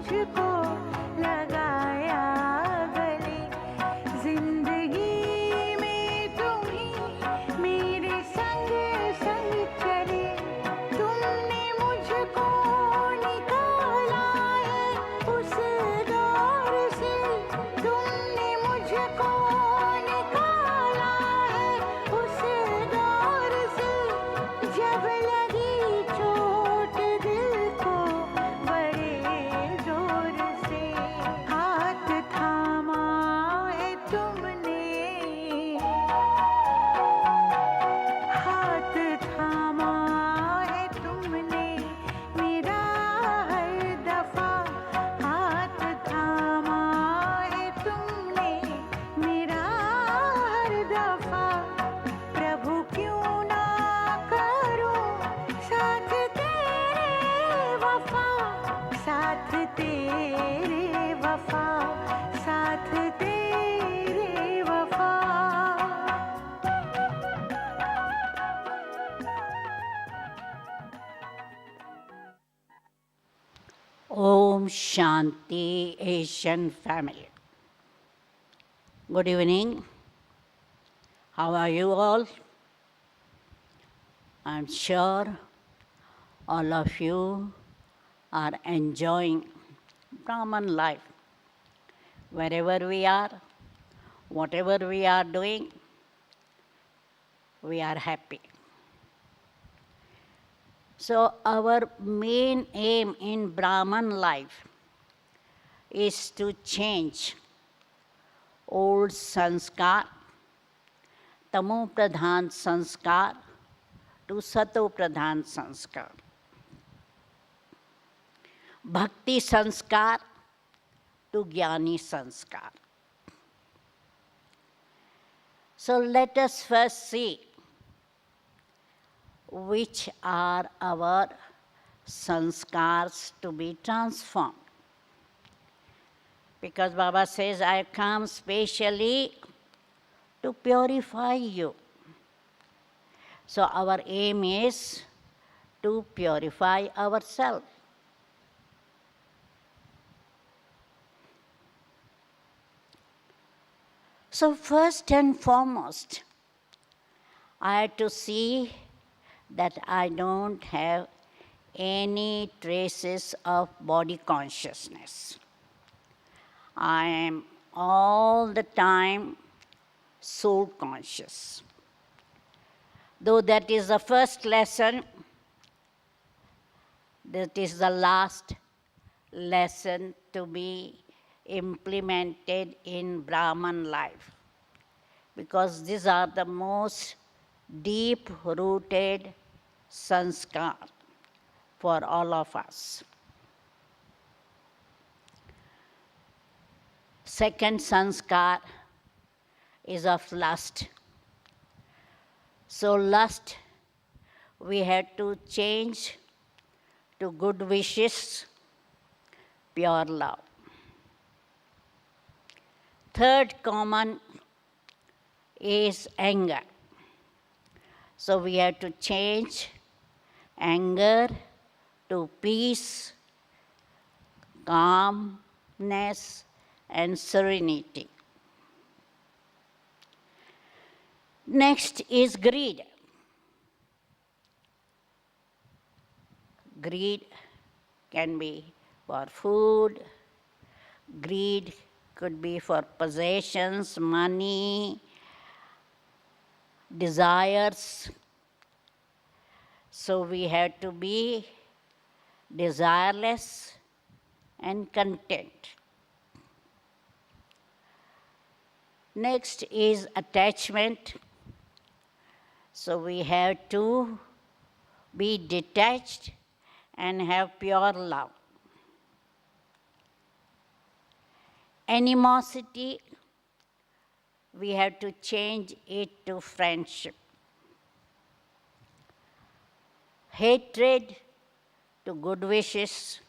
मुझको लगाया गले, जिंदगी में तुम ही मेरे संग संग चले। तुमने मुझको निकाला है उस दौर से, तुमने मुझको निकाला है उस दौर से। जब लगी चोट दिल को बड़े जोर से, हाथ थामा है तुमने, हाथ थामा है तुमने मेरा हर दफा, हाथ थामा है तुमने मेरा हर दफा। प्रभु क्यों ना करूं साथ तेरे वफा, साथ तेरे वफा, साथ तेरे वफा। Om Shanti Asian family. Good evening. How are you all? I'm sure all of you are enjoying Brahman life. Wherever we are, whatever we are doing, we are happy. So our main aim in Brahman life is to change old sanskar, tamo pradhan sanskar, to sato pradhan sanskar. Bhakti sanskar to jnani sanskar. So let us first see which are our sanskars to be transformed. Because Baba says, I come specially to purify you. So our aim is to purify ourselves. So first and foremost, I had to see that I don't have any traces of body consciousness. I am all the time soul conscious. Though that is the first lesson, that is the last lesson to be implemented in Brahman life, because these are the most deep-rooted sanskar for all of us. Second sanskar is of lust. So lust we had to change to good wishes, pure love. Third common is anger. So we have to change anger to peace, calmness, and serenity. Next is greed. Greed can be for food, greed could be for possessions, money, desires. So we have to be desireless and content. Next is attachment. So we have to be detached and have pure love. Animosity, we have to change it to friendship. Hatred to good wishes.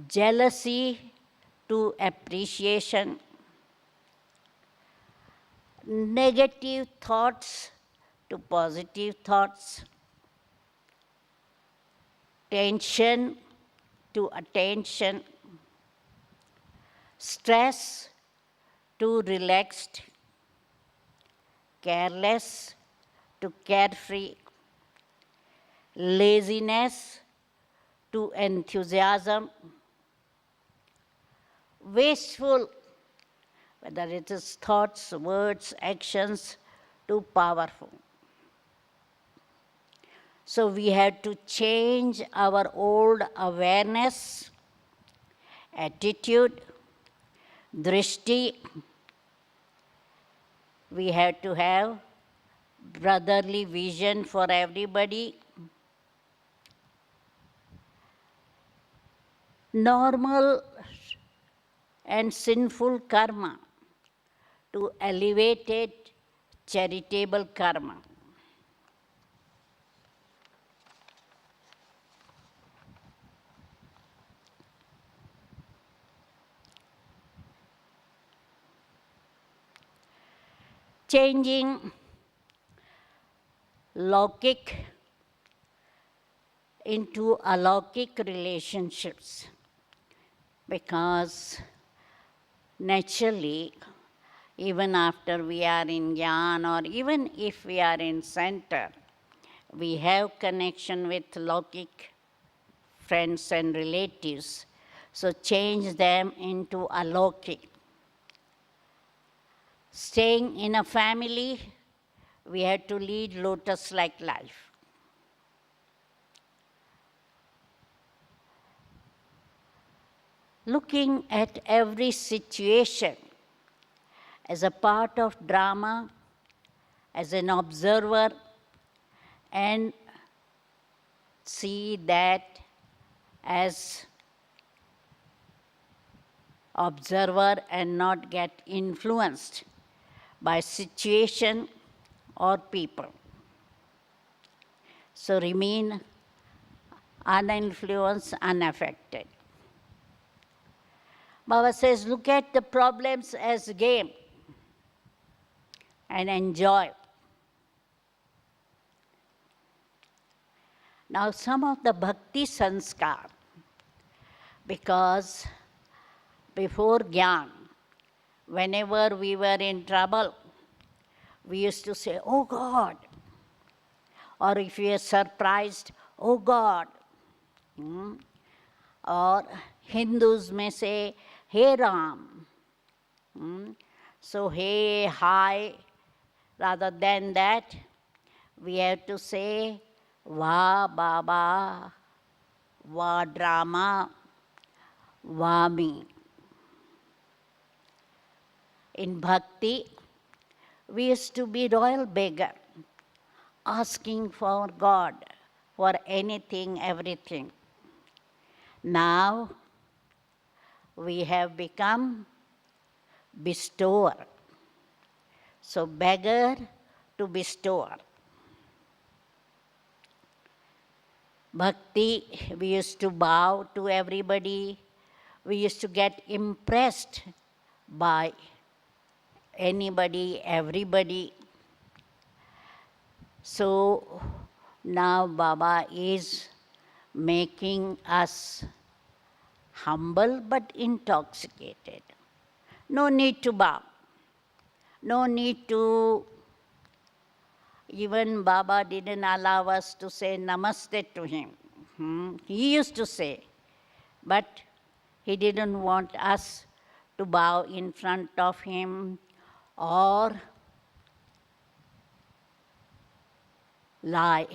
Jealousy to appreciation. Negative thoughts to positive thoughts. Tension to attention, stress to relaxed, careless to carefree, laziness to enthusiasm, wasteful, whether it is thoughts, words, actions, to powerful. So we have to change our old awareness, attitude, drishti. We have to have brotherly vision for everybody. Normal and sinful karma to elevated charitable karma. Changing Lokik into alaukic relationships, because naturally, even after we are in Gyan or even if we are in center, we have connection with Lokik friends and relatives. So change them into alaukic. Staying in a family, we have to lead lotus-like life. Looking at every situation as a part of drama, as an observer, and see that as observer and not get influenced by situation or people. So remain uninfluenced, unaffected. Baba says, look at the problems as a game and enjoy. Now some of the bhakti sanskar, because before Gyan, whenever we were in trouble, we used to say, oh God. Or if we are surprised, oh God. Or Hindus may say, hey Ram. So hey, hi, rather than that, we have to say, Va Baba, Va Drama, Va Me. In bhakti, we used to be royal beggar, asking for God for anything, everything. Now, we have become bestower. So beggar to bestower. Bhakti, we used to bow to everybody. We used to get impressed by anybody, everybody. So now Baba is making us humble but intoxicated. No need to bow. No need to, even Baba didn't allow us to say namaste to him. He used to say, but he didn't want us to bow in front of him or lie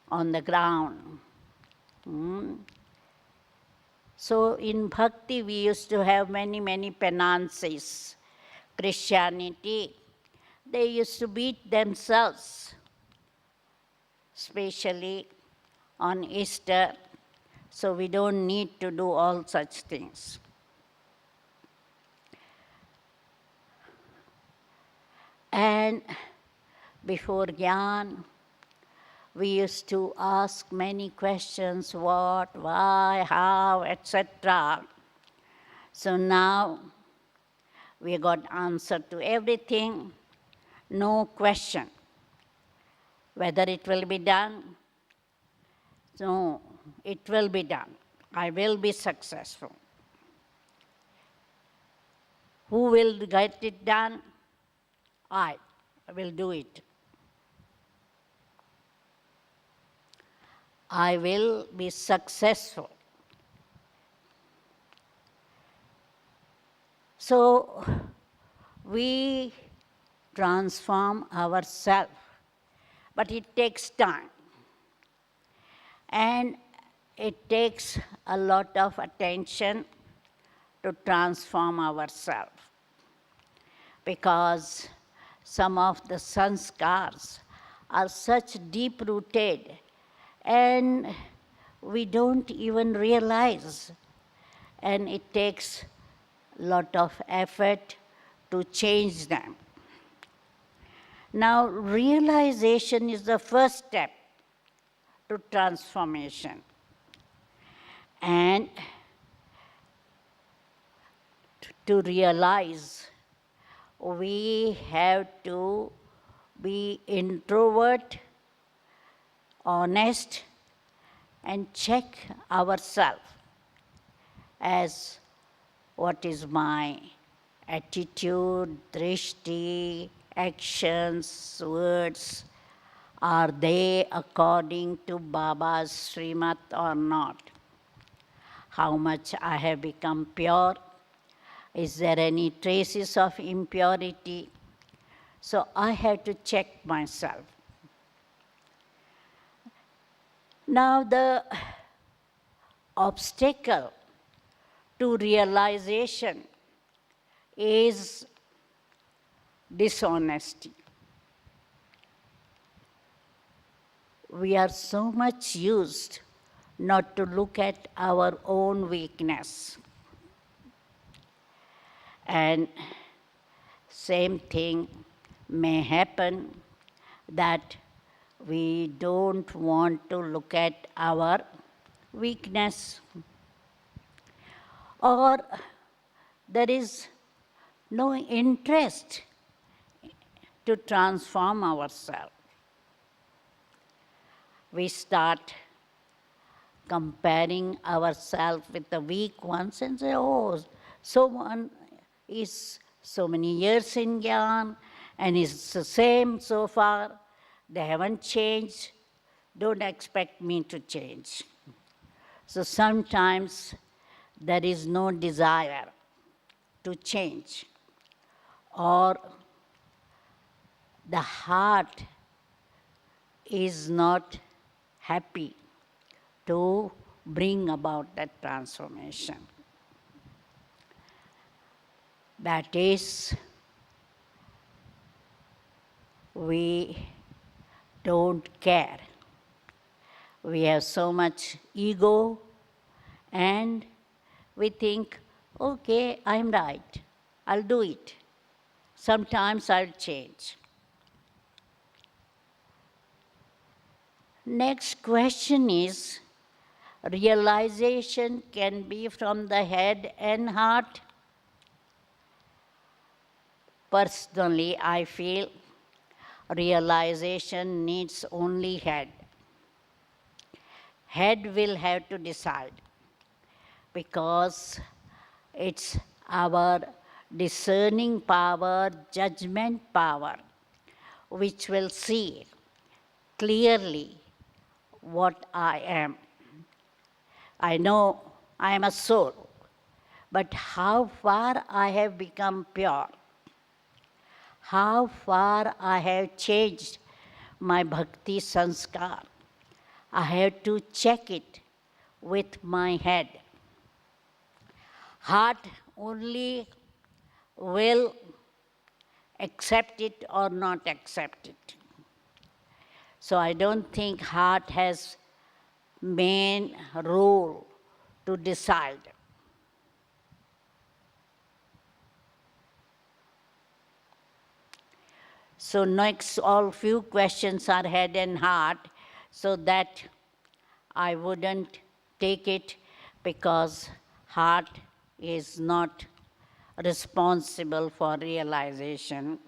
on the ground. So in bhakti we used to have many penances. Christianity, they used to beat themselves, especially on Easter, so we don't need to do all such things. And before Gyan, we used to ask many questions, what, why, how, etc. So now we got answer to everything, no question whether it will be done. No, it will be done. I will be successful. Who will get it done? I will do it. I will be successful. So we transform ourselves, but it takes time. And it takes a lot of attention to transform ourselves, because some of the sanskars are such deep rooted and we don't even realize, and it takes a lot of effort to change them. Now, realization is the first step to transformation. And to realize, we have to be introvert, honest, and check ourselves as what is my attitude, drishti, actions, words, are they according to Baba's Srimad or not? How much I have become pure? Is there any traces of impurity? So I have to check myself. Now the obstacle to realization is dishonesty. We are so much used not to look at our own weakness. And same thing may happen, that we don't want to look at our weakness, or there is no interest to transform ourselves. We start comparing ourselves with the weak ones and say, oh, someone is so many years in Gyan and is the same so far. They haven't changed. Don't expect me to change. So sometimes there is no desire to change, or the heart is not happy to bring about that transformation. That is, we don't care. We have so much ego, and we think, okay, I'm right, I'll do it. Sometimes I'll change. Next question is, realization can be from the head and heart. Personally, I feel realization needs only head. Head will have to decide, because it's our discerning power, judgment power, which will see clearly what I am. I know I am a soul, but how far I have become pure, how far I have changed my bhakti sanskar, I have to check it with my head. Heart only will accept it or not accept it. So I don't think heart has main role to decide. So next, all few questions are head and heart, so that I wouldn't take it, because heart is not responsible for realization.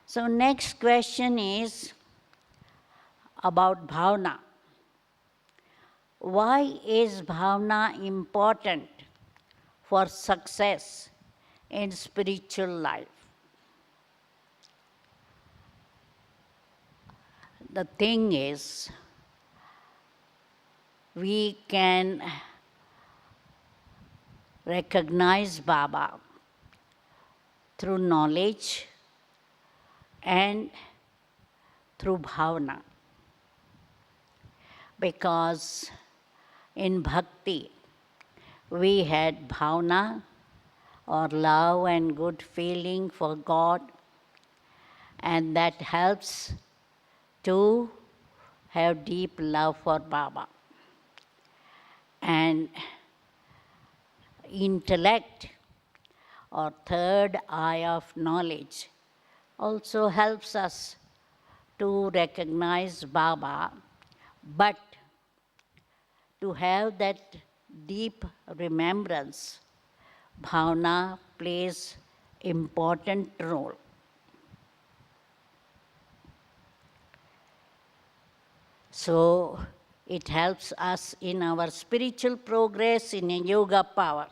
So next question is about bhavana. Why is bhavana important for success in spiritual life? The thing is, we can recognize Baba through knowledge and through bhavana. Because in bhakti, we had bhavana or love and good feeling for God, and that helps to have deep love for Baba. And intellect or third eye of knowledge also helps us to recognize Baba, but to have that deep remembrance, bhavana plays important role. So it helps us in our spiritual progress in a yoga power.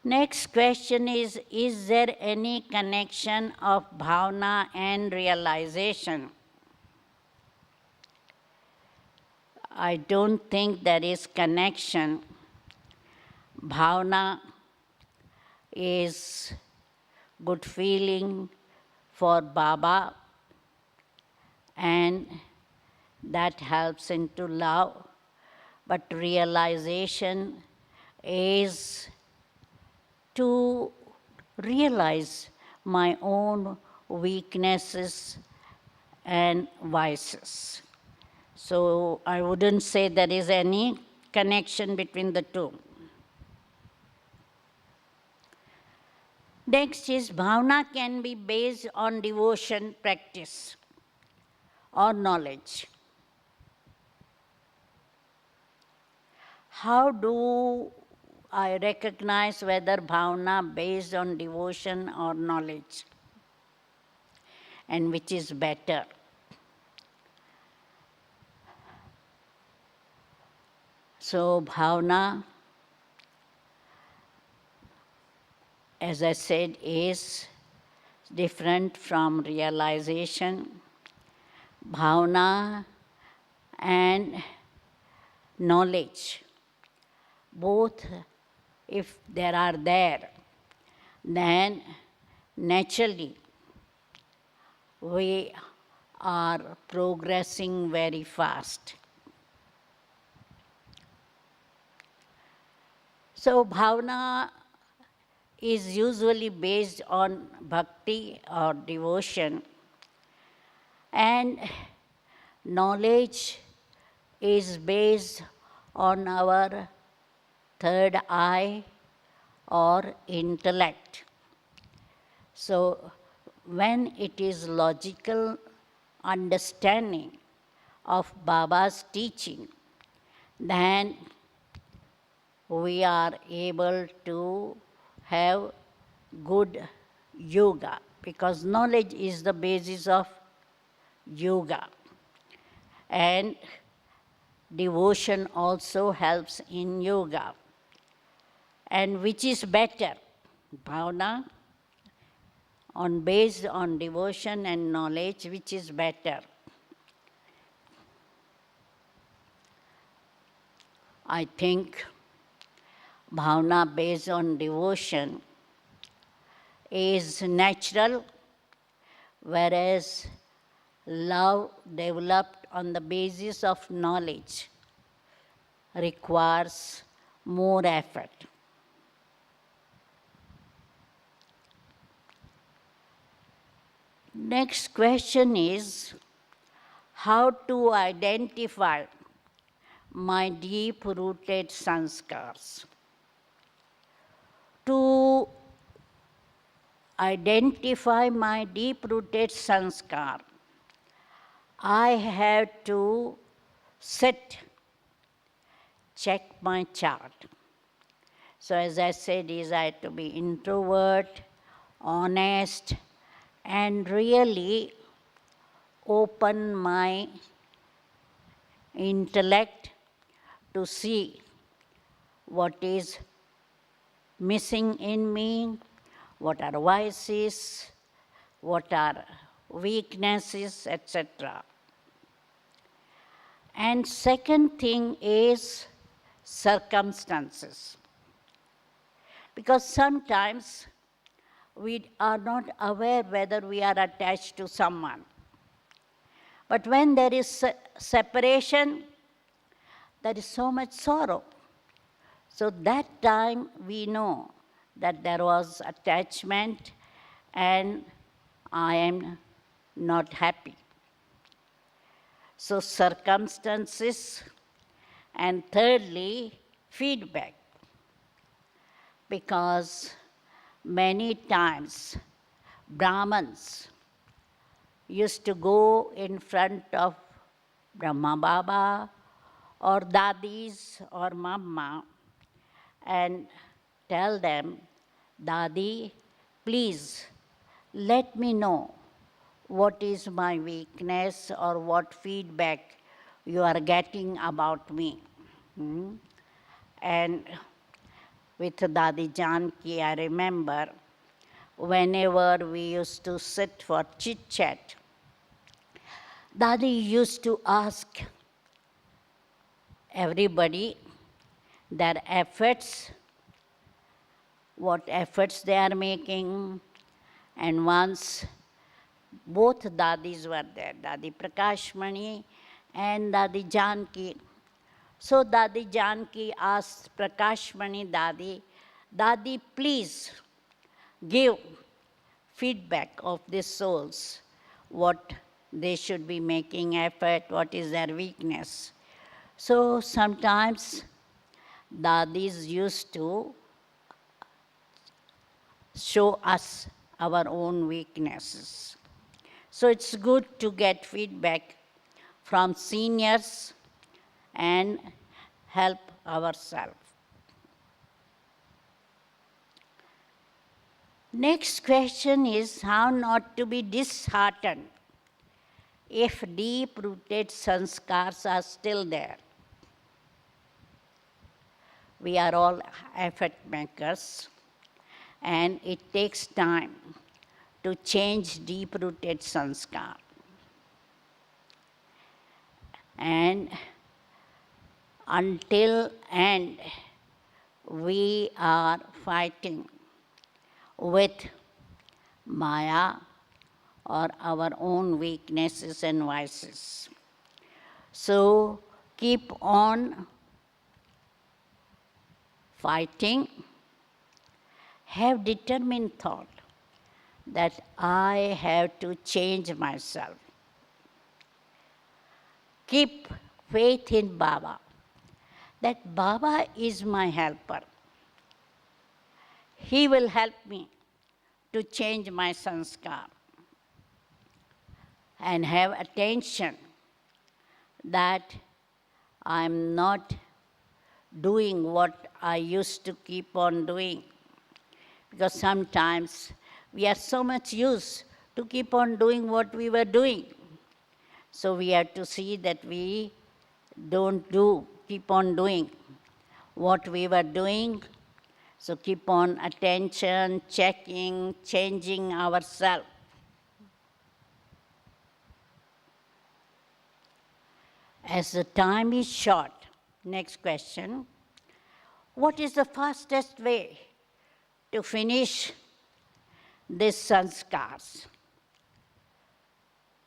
Next question is there any connection of bhavana and realization? I don't think there is connection. Bhavana is good feeling for Baba, and that helps into love. But realization is to realize my own weaknesses and vices. So I wouldn't say there is any connection between the two. Next is bhavana can be based on devotion practice or knowledge. How do I recognize whether bhavana based on devotion or knowledge, and which is better? So bhavana, as I said, is different from realization. Bhavana and knowledge, both if they are there, then naturally we are progressing very fast. So bhavana is usually based on bhakti or devotion, and knowledge is based on our third eye or intellect. So when it is logical understanding of Baba's teaching, then we are able to have good yoga, because knowledge is the basis of yoga. And devotion also helps in yoga. And which is better, bhavana based on devotion and knowledge, which is better? I think bhavana based on devotion is natural, whereas love developed on the basis of knowledge requires more effort. Next question is how to identify my deep-rooted sanskars. To identify my deep-rooted sanskar, I have to sit, check my chart. So as I said, I have to be introvert, honest, and really open my intellect to see what is missing in me, what are vices, what are weaknesses, etc. And second thing is circumstances. Because sometimes we are not aware whether we are attached to someone. But when there is separation, there is so much sorrow. So that time we know that there was attachment and I am not happy. So circumstances, and thirdly, feedback. Because many times Brahmins used to go in front of Brahma Baba or Dadis or Mama and tell them, Dadi, please let me know what is my weakness or what feedback you are getting about me. And with Dadi Janki, I remember whenever we used to sit for chit-chat, Dadi used to ask everybody their efforts, what efforts they are making, and once both Dadis were there, Dadi Prakashmani and Dadi Janki. So Dadi Janki asked Prakashmani Dadi, Dadi, please give feedback of these souls, what they should be making effort, what is their weakness. So sometimes Dadis used to show us our own weaknesses. So it's good to get feedback from seniors and help ourselves. Next question is how not to be disheartened if deep-rooted sanskars are still there. We are all effort makers, and it takes time to change deep-rooted sanskar. And until end, we are fighting with Maya or our own weaknesses and vices. So keep on fighting, have determined thought that I have to change myself. Keep faith in Baba, that Baba is my helper. He will help me to change my sanskar. And have attention that I'm not doing what I used to keep on doing. Because sometimes we are so much used to keep on doing what we were doing. So we have to see that we don't keep on doing what we were doing. So keep on attention, checking, changing ourselves. As the time is short, next question, what is the fastest way to finish these sanskars?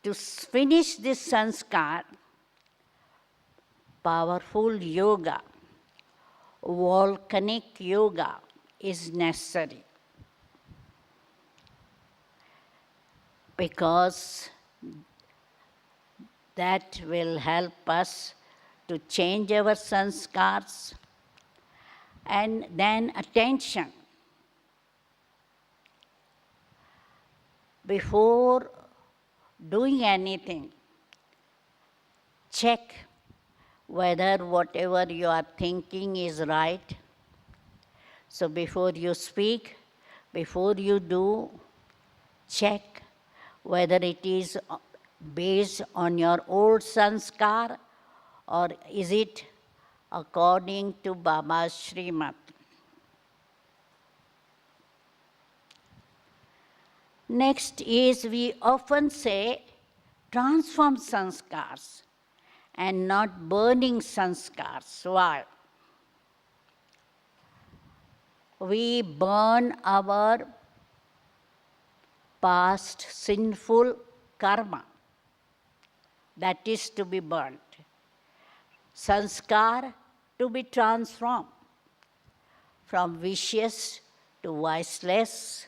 To finish this sanskar, powerful yoga, volcanic yoga is necessary. Because that will help us to change our sanskars. And then attention. Before doing anything, check whether whatever you are thinking is right. So before you speak, before you do, check whether it is based on your old sanskar or is it according to Baba's Srimad? Next is, we often say transform sanskars and not burning sanskars. Why? We burn our past sinful karma. That is to be burnt. Sanskar to be transformed from vicious to viceless,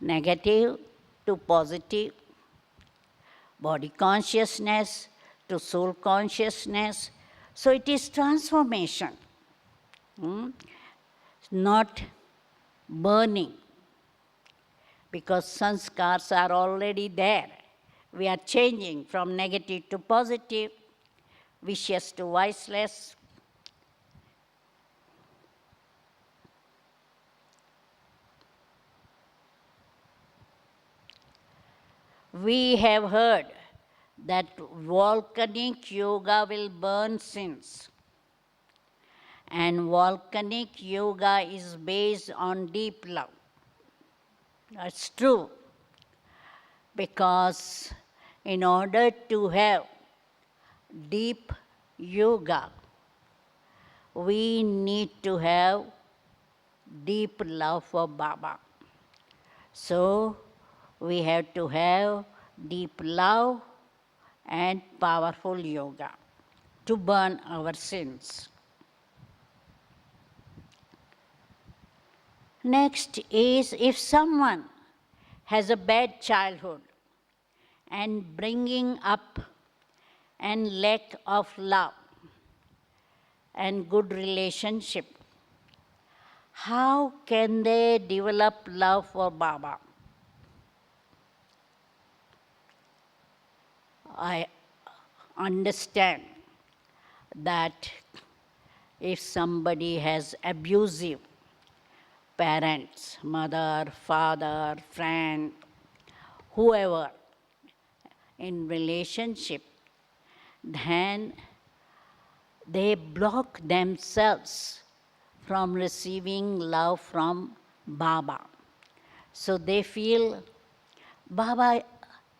negative to positive, body consciousness to soul consciousness. So it is transformation, not burning, because sanskars are already there. We are changing from negative to positive, vicious to viceless. We have heard that volcanic yoga will burn sins. And volcanic yoga is based on deep love. That's true. Because in order to have deep yoga, we need to have deep love for Baba. So we have to have deep love and powerful yoga to burn our sins. Next is, if someone has a bad childhood and bringing up and lack of love and good relationship, how can they develop love for Baba? I understand that if somebody has abusive parents, mother, father, friend, whoever in relationship, then they block themselves from receiving love from Baba. So they feel Baba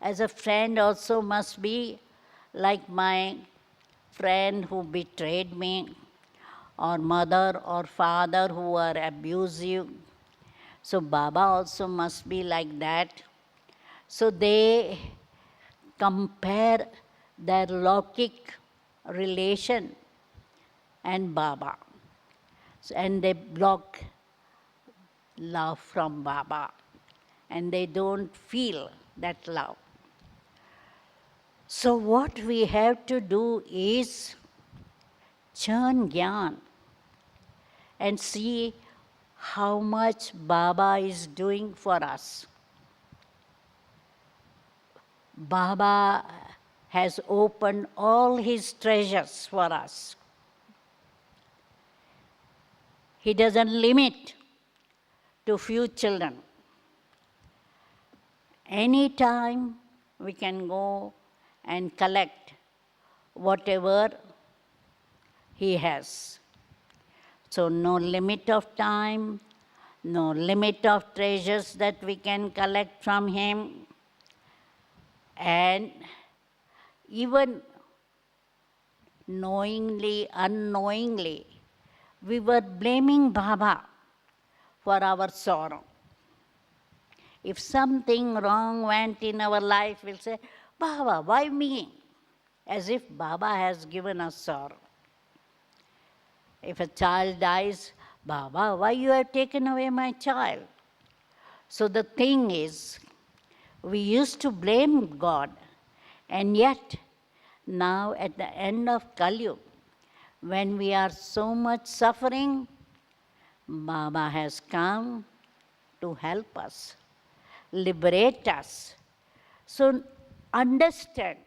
as a friend also must be like my friend who betrayed me, or mother or father who are abusive. So Baba also must be like that. So they compare their Lokik relation and Baba. And they block love from Baba. And they don't feel that love. So what we have to do is churn Gyan and see how much Baba is doing for us. Baba has opened all his treasures for us. He doesn't limit to few children. Anytime we can go and collect whatever he has. So no limit of time, no limit of treasures that we can collect from him. And even knowingly, unknowingly, we were blaming Baba for our sorrow. If something wrong went in our life, we'll say, Baba, why me? As if Baba has given us sorrow. If a child dies, Baba, why you have taken away my child? So the thing is, we used to blame God, and yet now at the end of Kali Yuga, when we are so much suffering, Baba has come to help us, liberate us. So understand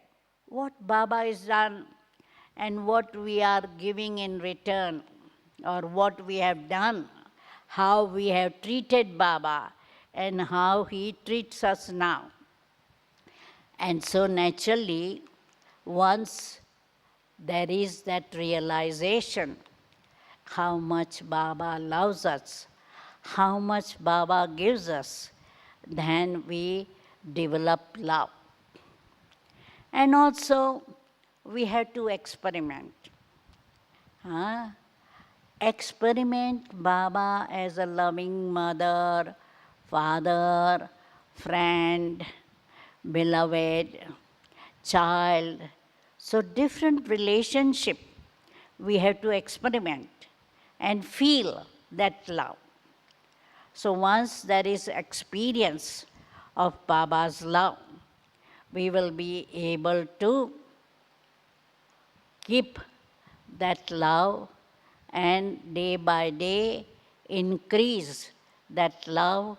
what Baba has done and what we are giving in return, or what we have done, how we have treated Baba, and how he treats us now. And so naturally, once there is that realization how much Baba loves us, how much Baba gives us, then we develop love. And also, we have to experiment. Huh? Experiment Baba as a loving mother, father, friend, beloved, child. So different relationship we have to experiment and feel that love. So once there is experience of Baba's love, we will be able to keep that love and day by day increase that love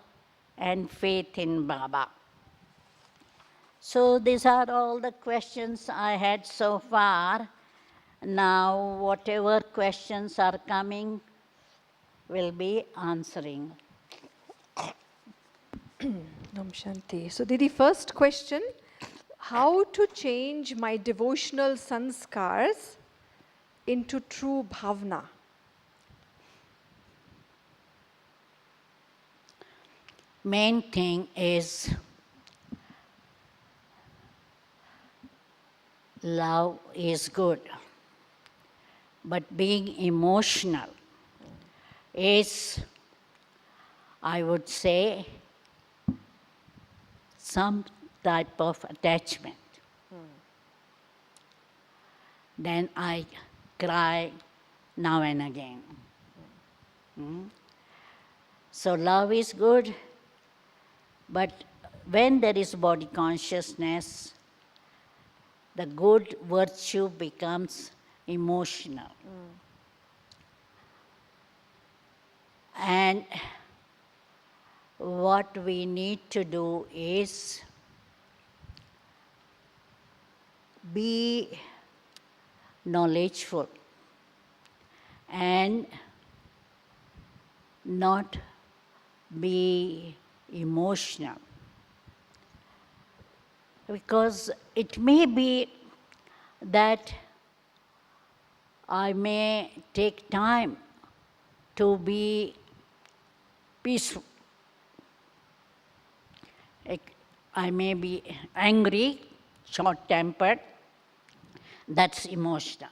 and faith in Baba. So these are all the questions I had so far. Now whatever questions are coming, we'll be answering. Om Shanti. So, Didi, first question, how to change my devotional sanskars into true bhavna? Main thing is love is good, but being emotional is, I would say, some type of attachment. Then I cry now and again. So love is good, but when there is body consciousness, the good virtue becomes emotional. And what we need to do is be knowledgeful and not be emotional. Because it may be that I may take time to be peaceful. I may be angry, short-tempered, that's emotional.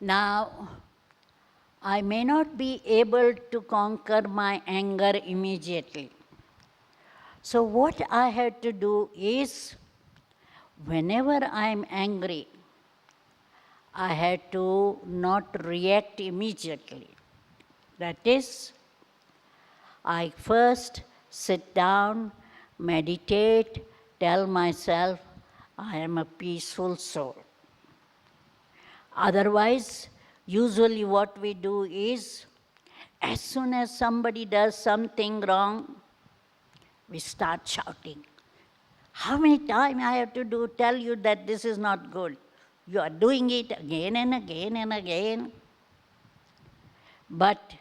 Now, I may not be able to conquer my anger immediately. So what I have to do is, whenever I am angry, I have to not react immediately. That is, I first sit down, meditate, tell myself, I am a peaceful soul. Otherwise, usually what we do is, as soon as somebody does something wrong, we start shouting. How many times I have to tell you that this is not good? You are doing it again and again and again. But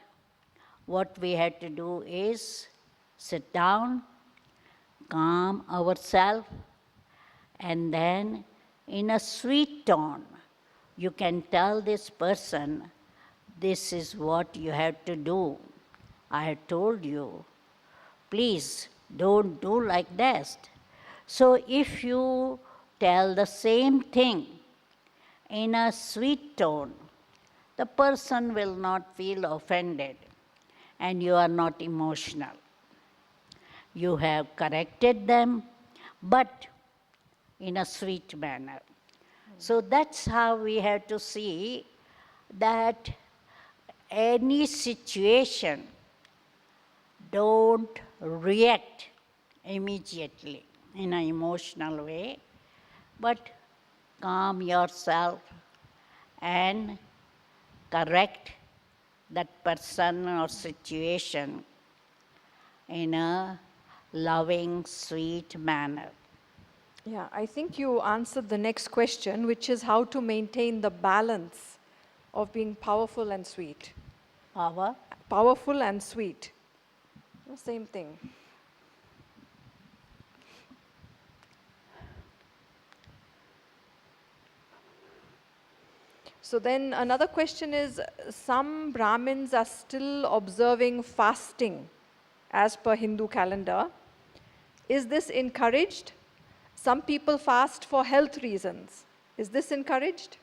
what we have to do is sit down, calm ourselves, and then in a sweet tone, you can tell this person, this is what you have to do. I have told you, please don't do like that. So if you tell the same thing in a sweet tone, the person will not feel offended and you are not emotional. You have corrected them, but in a sweet manner. So that's how we have to see that any situation, don't react immediately in an emotional way, but calm yourself and correct that person or situation in a loving, sweet manner. Yeah, I think you answered the next question, which is how to maintain the balance of being powerful and sweet. Power? Powerful and sweet. The same thing. So then another question is, some Brahmins are still observing fasting as per Hindu calendar. Is this encouraged? Some people fast for health reasons. Is this encouraged?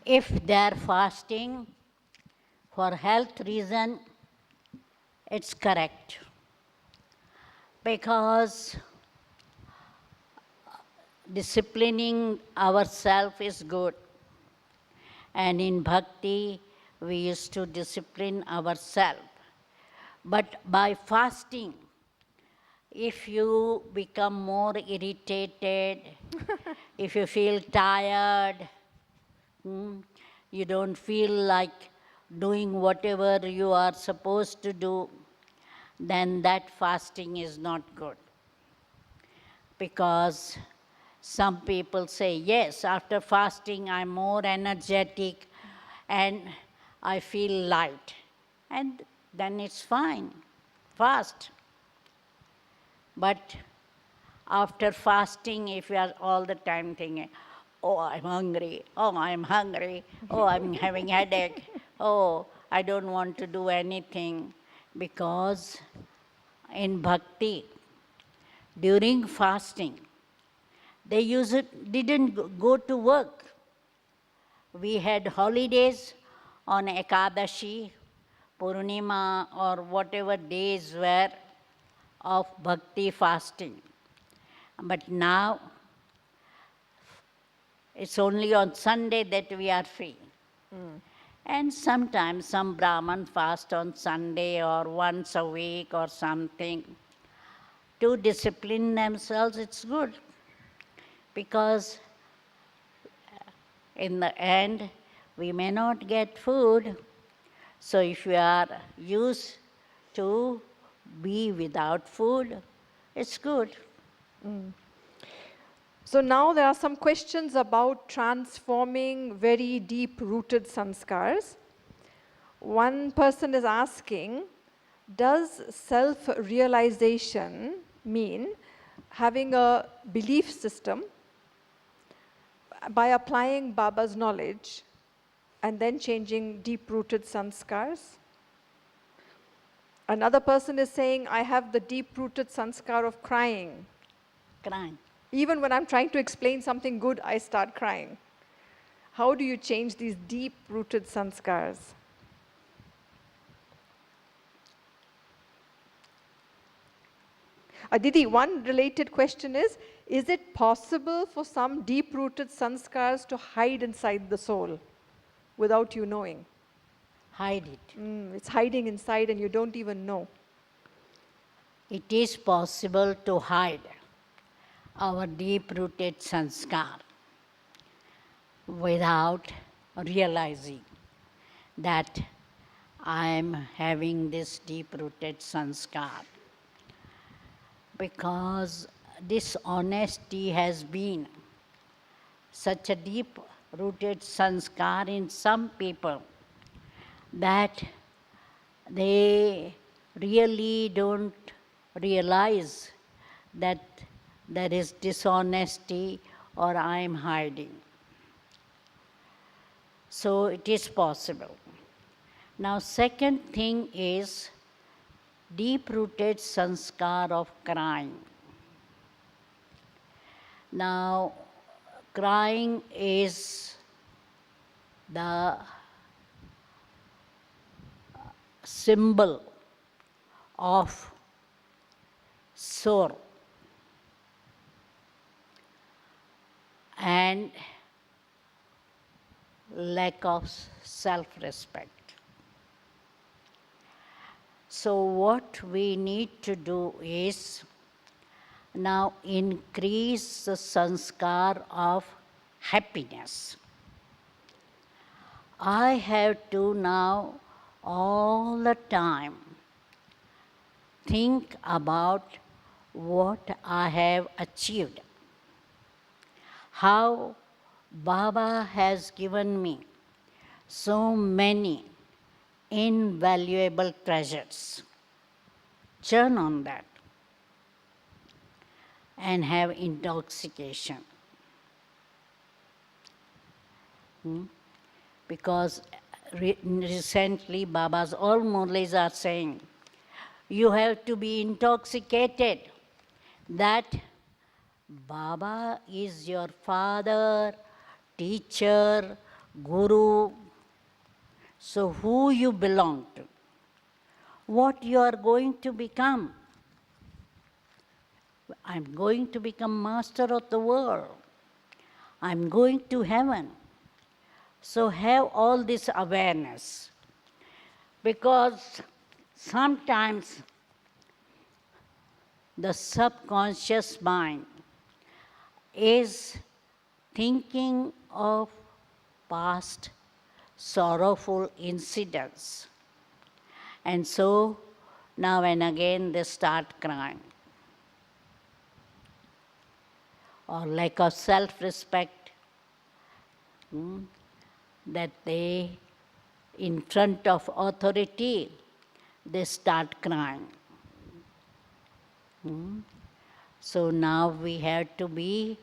If they are fasting for health reason, it's correct. Because disciplining ourselves is good. And in bhakti, we used to discipline ourselves. But by fasting, if you become more irritated, if you feel tired, you don't feel like doing whatever you are supposed to do, then that fasting is not good. Because some people say, yes, after fasting I'm more energetic and I feel light. And then it's fine, fast. But after fasting, if you are all the time thinking, oh, I'm hungry, oh, I'm hungry, oh, I'm having headache, oh, I don't want to do anything, because in bhakti, during fasting, they didn't go to work. We had holidays on Ekadashi, Purnima, or whatever days were of bhakti fasting. But now, it's only on Sunday that we are free. And sometimes some Brahman fast on Sunday or once a week or something. To discipline themselves, it's good. Because in the end, we may not get food. So if you are used to be without food, it's good. So now there are some questions about transforming very deep-rooted sanskars. One person is asking, does self-realization mean having a belief system by applying Baba's knowledge and then changing deep-rooted sanskars? Another person is saying, I have the deep-rooted sanskar of crying. Crying. Even when I'm trying to explain something good, I start crying. How do you change these deep-rooted sanskars? Aditi, one related question is it possible for some deep-rooted sanskars to hide inside the soul without you knowing? Hide it. It's hiding inside and you don't even know. It is possible to hide our deep-rooted sanskar without realizing that I am having this deep-rooted sanskar. Because dishonesty has been such a deep-rooted sanskar in some people that they really don't realize that there is dishonesty or I am hiding. So it is possible. Now, second thing is deep-rooted sanskar of crying. Now, crying is the symbol of sorrow and lack of self-respect. So what we need to do is now increase the sanskar of happiness. I have to now all the time think about what I have achieved, how Baba has given me so many invaluable treasures. Churn on that and have intoxication. Because recently Babas, all Murlis are saying, you have to be intoxicated that Baba is your father, teacher, guru. So who you belong to, what you are going to become. I'm going to become master of the world. I'm going to heaven. So have all this awareness. Because sometimes the subconscious mind is thinking of past sorrowful incidents. And so now and again they start crying. Or lack of self-respect, that they, in front of authority, they start crying. So now we have to be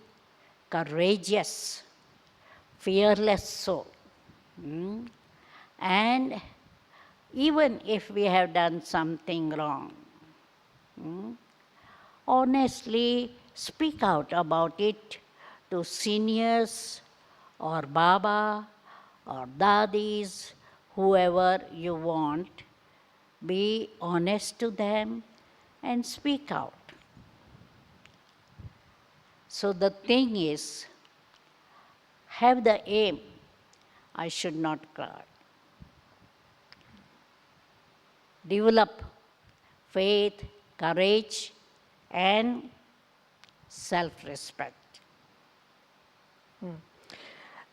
courageous, fearless soul. And even if we have done something wrong, honestly speak out about it to seniors or Baba or Dadis, whoever you want. Be honest to them and speak out. So the thing is, have the aim, I should not cry. Develop faith, courage, and self-respect.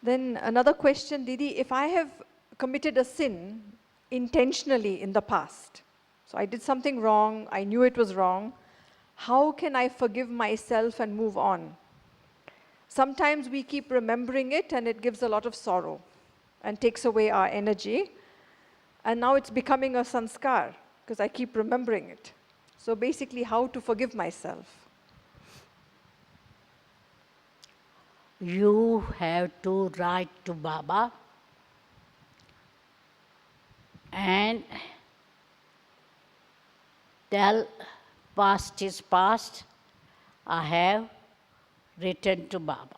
Then another question, Didi, if I have committed a sin intentionally in the past, so I did something wrong, I knew it was wrong, how can I forgive myself and move on? Sometimes we keep remembering it and it gives a lot of sorrow and takes away our energy. And now it's becoming a sanskar because I keep remembering it. So basically, how to forgive myself? You have to write to Baba and tell past is past, I have written to Baba.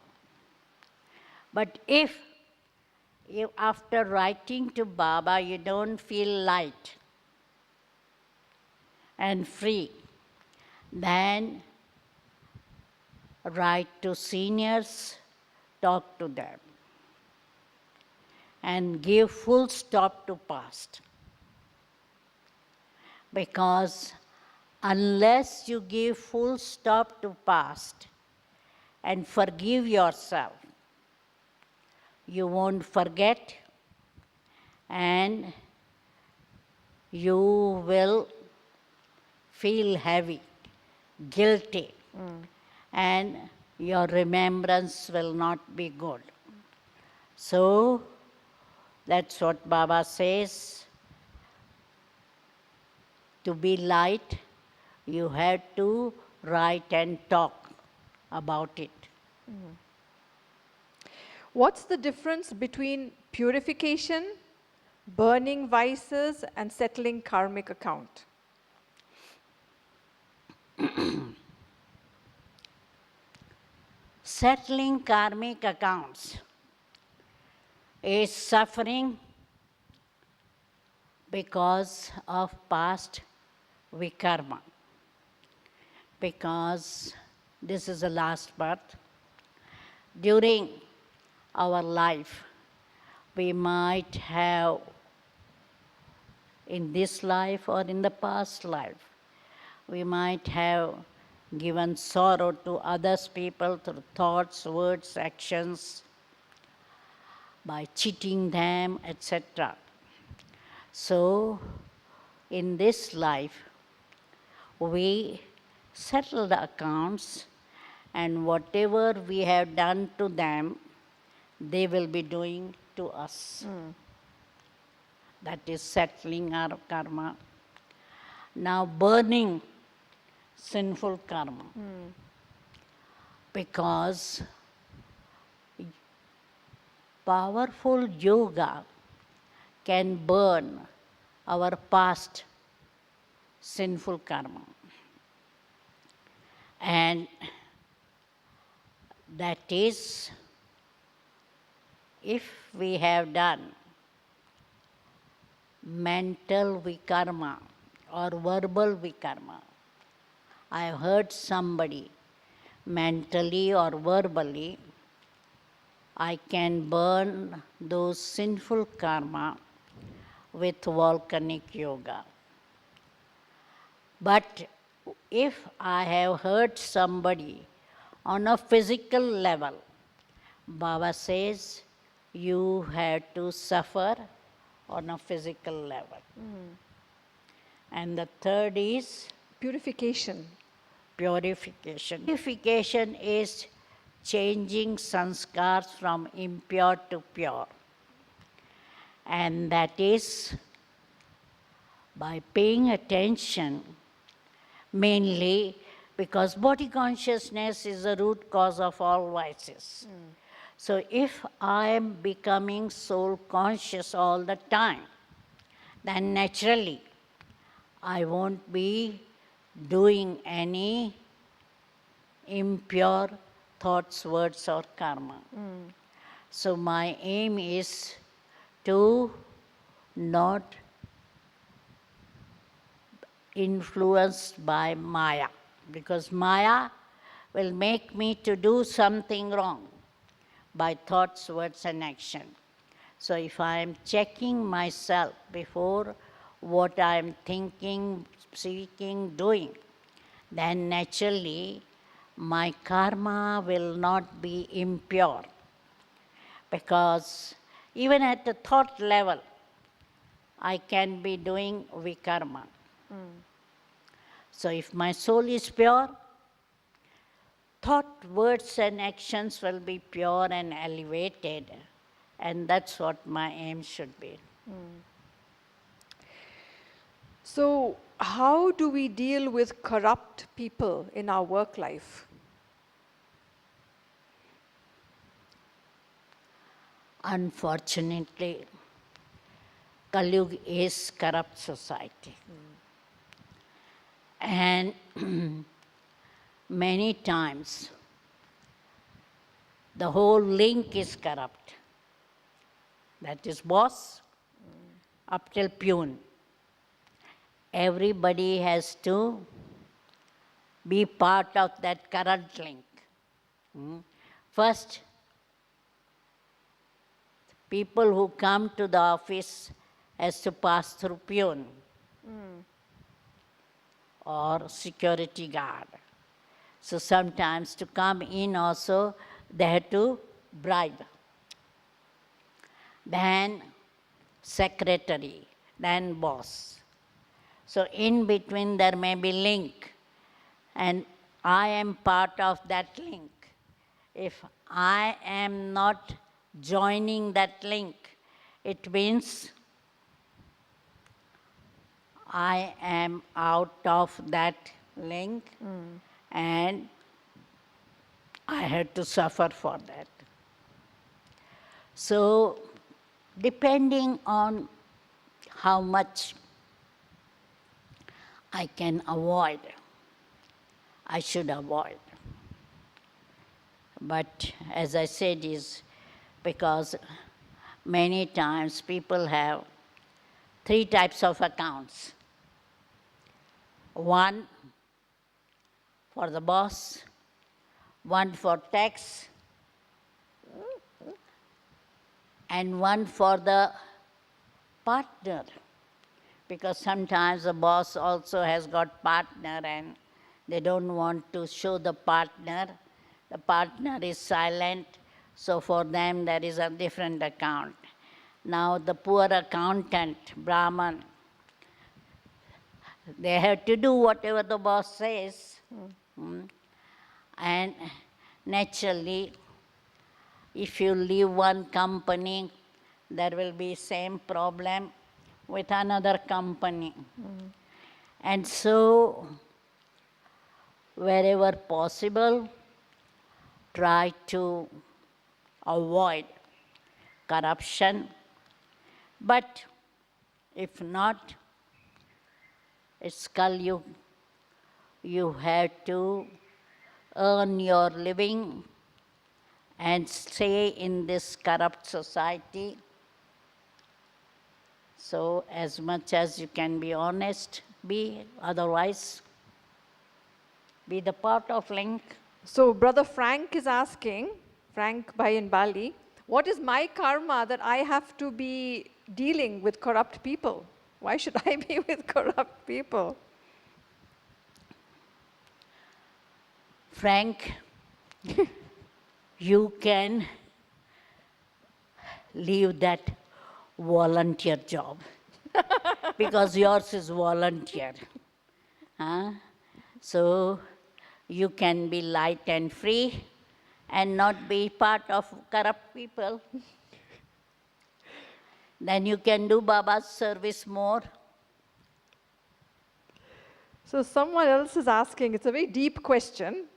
But if after writing to Baba you don't feel light and free, then write to seniors, talk to them, and give full stop to past. Because unless you give full stop to past and forgive yourself, you won't forget and you will feel heavy, guilty, and your remembrance will not be good. So that's what Baba says. To be light, you have to write and talk about it. What's the difference between purification, burning vices, and settling karmic account? Settling karmic accounts is suffering because of past vikarma. Because this is the last birth. During our life, we might have, in this life or in the past life, we might have given sorrow to others people through thoughts, words, actions, by cheating them, etc. So, in this life, we settle the accounts, and whatever we have done to them, they will be doing to us. That is settling our karma. Now, burning sinful karma. Because powerful yoga can burn our past sinful karma. And that is, if we have done mental vikarma or verbal vikarma, I heard somebody mentally or verbally, I can burn those sinful karma with volcanic yoga. But if I have hurt somebody on a physical level, Baba says you have to suffer on a physical level. And the third is Purification. purification. Purification is changing sanskars from impure to pure. And that is by paying attention, mainly because body consciousness is the root cause of all vices. So if I am becoming soul conscious all the time, then naturally I won't be doing any impure thoughts, words, or karma. So my aim is to not influenced by Maya, because Maya will make me to do something wrong by thoughts, words, and action. So if I am checking myself before what I am thinking, speaking, doing, then naturally my karma will not be impure. Because even at the thought level, I can be doing vikarma. So if my soul is pure, thought, words, and actions will be pure and elevated. And that's what my aim should be. So, how do we deal with corrupt people in our work life? Unfortunately, Kali is corrupt society. And many times the whole link is corrupt. That is boss up till peon. Everybody has to be part of that current link. First, people who come to the office has to pass through peon or security guard. So sometimes to come in also, they have to bribe. Then secretary, then boss. So in between there may be link, and I am part of that link. If I am not joining that link, it means I am out of that link and I had to suffer for that. So, depending on how much I can avoid, I should avoid. But as I said, is because many times people have 3 types of accounts. One for the boss, one for tax, and one for the partner. Because sometimes the boss also has got partner and they don't want to show the partner. The partner is silent, so for them there is a different account. Now the poor accountant, Brahman, they have to do whatever the boss says. And naturally, if you leave one company, there will be same problem with another company. And so, wherever possible, try to avoid corruption. But if not, it's Kali. You have to earn your living and stay in this corrupt society. So as much as you can be honest, be, otherwise be the part of link. So Brother Frank is asking, Frank Bhai in Bali, what is my karma that I have to be dealing with corrupt people? Why should I be with corrupt people? Frank, you can leave that volunteer job because yours is volunteer. Huh? So you can be light and free and not be part of corrupt people. Then you can do Baba's service more. So someone else is asking, it's a very deep question,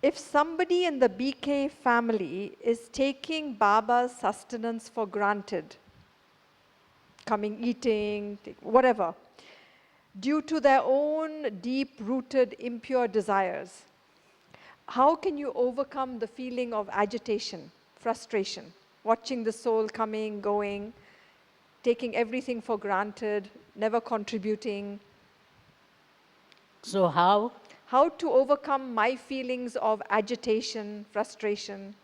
If somebody in the BK family is taking Baba's sustenance for granted, coming, eating, whatever, due to their own deep-rooted impure desires, how can you overcome the feeling of agitation, frustration, watching the soul coming, going, taking everything for granted, never contributing? So how? How to overcome my feelings of agitation, frustration?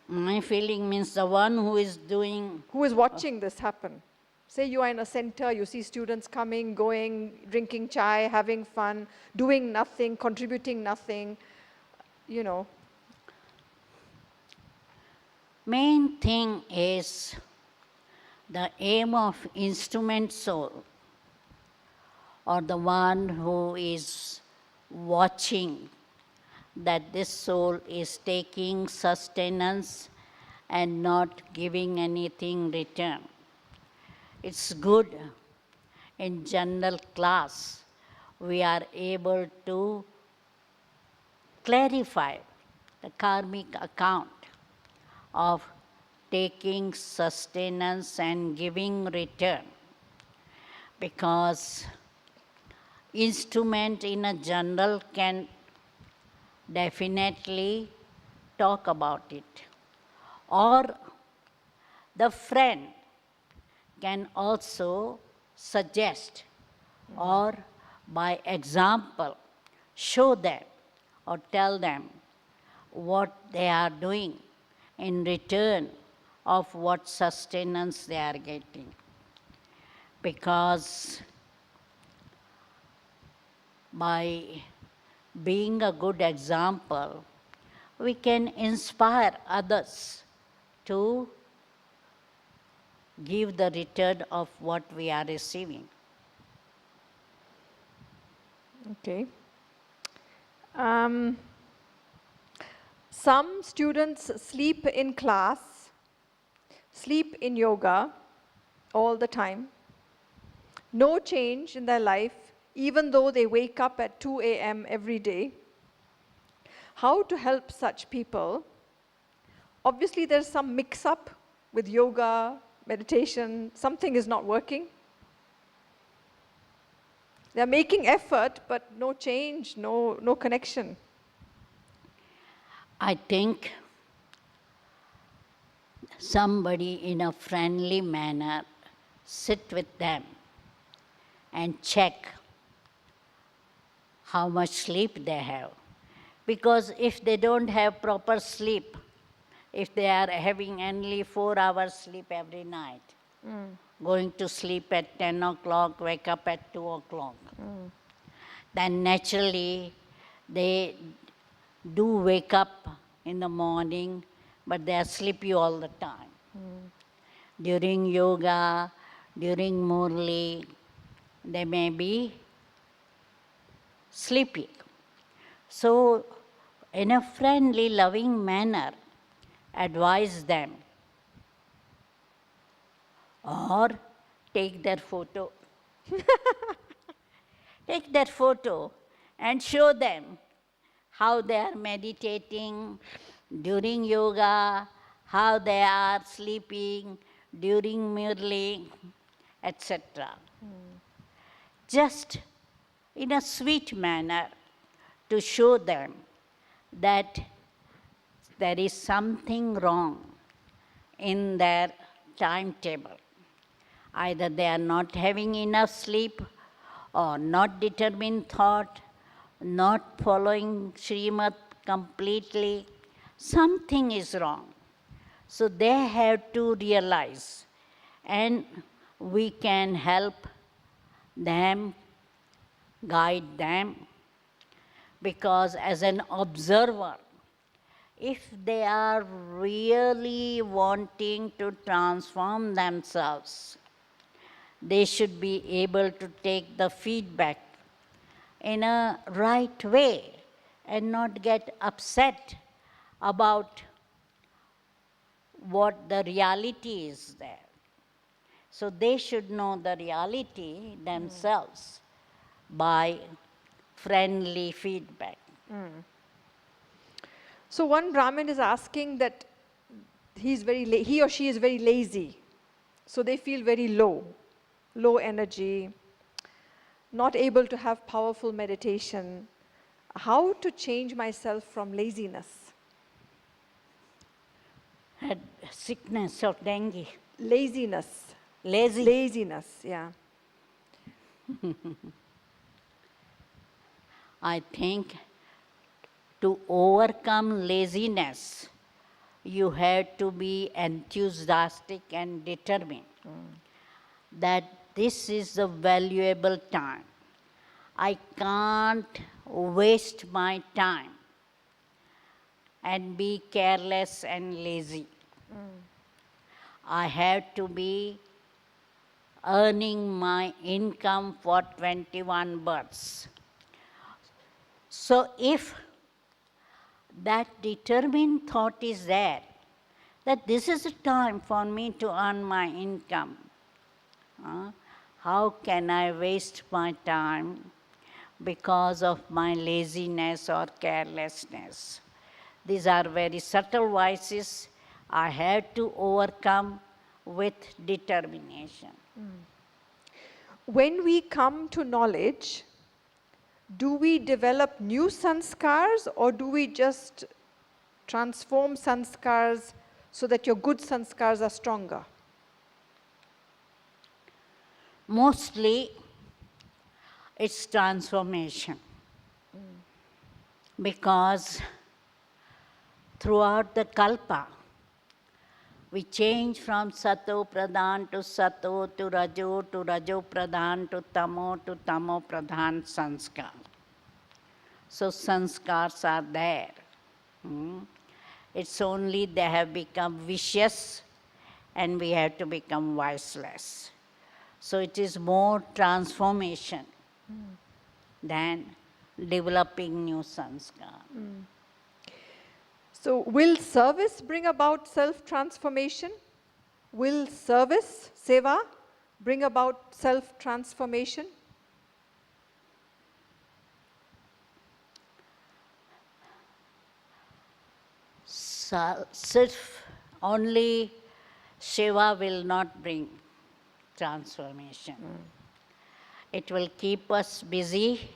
My feeling means the one who is doing. Who is watching this happen? Say you are in a center, you see students coming, going, drinking chai, having fun, doing nothing, contributing nothing, you know. Main thing is the aim of instrument soul, or the one who is watching that this soul is taking sustenance and not giving anything return. It's good in general class we are able to clarify the karmic account of taking sustenance and giving return, because instrument in a general can definitely talk about it, or the friend can also suggest or by example show them or tell them what they are doing in return of what sustenance they are getting. Because by being a good example, we can inspire others to give the return of what we are receiving. Okay. Some students sleep in class, sleep in yoga all the time, no change in their life, even though they wake up at 2 a.m. every day. How to help such people? Obviously, there's some mix-up with yoga, meditation, something is not working. They're making effort, but no change, no connection. I think somebody in a friendly manner sit with them and check how much sleep they have. Because if they don't have proper sleep, if they are having only 4 hours sleep every night, going to sleep at 10 o'clock, wake up at 2 o'clock, then naturally they do wake up in the morning, but they are sleepy all the time. During yoga, during Murli, they may be sleepy. So, in a friendly, loving manner, advise them, or take their photo. Take their photo and show them how they are meditating, during yoga, how they are sleeping, during Murli, etc. Just in a sweet manner to show them that there is something wrong in their timetable. Either they are not having enough sleep, or not determined thought, not following Srimad completely. Something is wrong. So they have to realize, and we can help them, guide them, because as an observer, if they are really wanting to transform themselves, they should be able to take the feedback in a right way and not get upset about what the reality is there. So they should know the reality themselves by friendly feedback. So one Brahmin is asking that he or she is very lazy. So they feel very low energy, not able to have powerful meditation. How to change myself from laziness? Had sickness of dengue. Laziness. Lazy. Laziness, yeah. I think to overcome laziness, you have to be enthusiastic and determined that this is a valuable time. I can't waste my time and be careless and lazy. I have to be earning my income for 21 births. So if that determined thought is there, that this is a time for me to earn my income, how can I waste my time because of my laziness or carelessness? These are very subtle vices I have to overcome with determination. When we come to knowledge, do we develop new sanskars, or do we just transform sanskars so that your good sanskars are stronger? Mostly it's transformation. Because throughout the kalpa, we change from sato pradhan to sato to rajo pradhan to tamo pradhan sanskar. So sanskars are there. It's only they have become vicious and we have to become viceless. So it is more transformation than developing new sanskar. So will service bring about self-transformation? Will service, seva, bring about self-transformation? Self only seva will not bring transformation. It will keep us busy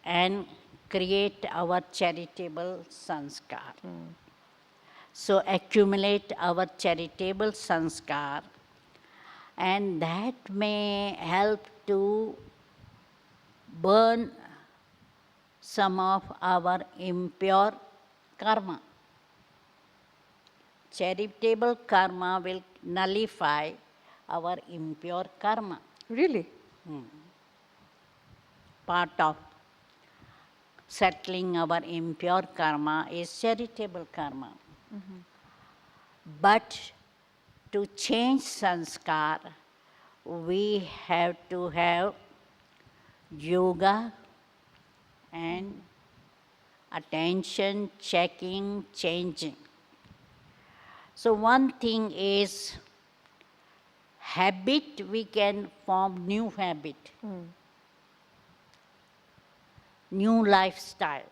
and create our charitable sanskar. So accumulate our charitable sanskar, and that may help to burn some of our impure karma. Charitable karma will nullify our impure karma. Really? Part of settling our impure karma is charitable karma. But to change sanskar, we have to have yoga and attention, checking, changing. So one thing is habit, we can form new habit, new lifestyle.